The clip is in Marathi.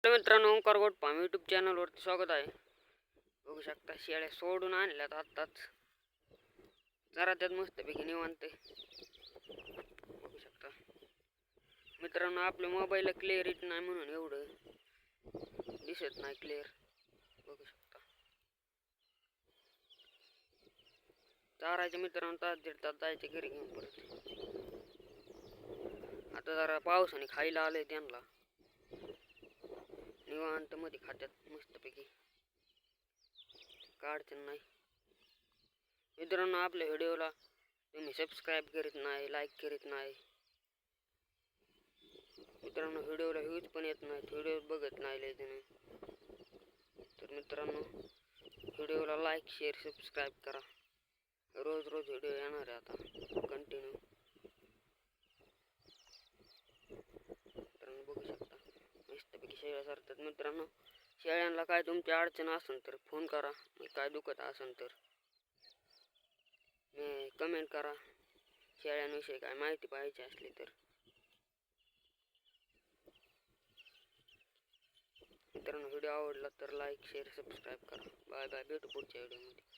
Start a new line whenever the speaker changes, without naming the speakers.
हॅलो मित्रांनो, ओंकार गोटपाम यूट्यूब चॅनलवरती स्वागत आहे. बघू शकता शेळ्या सोडून आणल्यात आत्ताच. जरा त्यात मस्तपैकी निवांत बघू शकता मित्रांनो. आपल्या मोबाईलला क्लिअरिटी नाही म्हणून एवढं दिसत नाही क्लिअर. बघू शकता चारायच्या मित्रांनो तास दीड तास जायचे घरी घेऊन परत. आता जरा पावसाने खायला आलंय त्यांना. निवांत मध्ये खात्यात मस्तपैकी, काय अडचण नाही. मित्रांनो, आपल्या व्हिडिओला तुम्ही सबस्क्राईब करीत नाही, लाईक करीत नाही. मित्रांनो, व्हिडिओला व्ह्यूज पण येत नाहीत, व्हिडिओ बघत नाही लय जण. तर मित्रांनो, व्हिडिओला लाईक शेअर सबस्क्राईब करा. रोज रोज व्हिडिओ येणार आहे आता कंटिन्यू. मित्रांनो बघू शकता मस्तपैकी शेळ्या सरतात. मित्रांनो, शेळ्यांना काय तुमची अडचण असेल तर फोन करा. काय दुखत असेल तर कमेंट करा. शेळ्यांविषयी काय माहिती पाहिजे असली तर. मित्रांनो, व्हिडिओ आवडला तर लाईक शेअर सबस्क्राईब करा. बाय बाय, भेटू पुढच्या व्हिडिओमध्ये.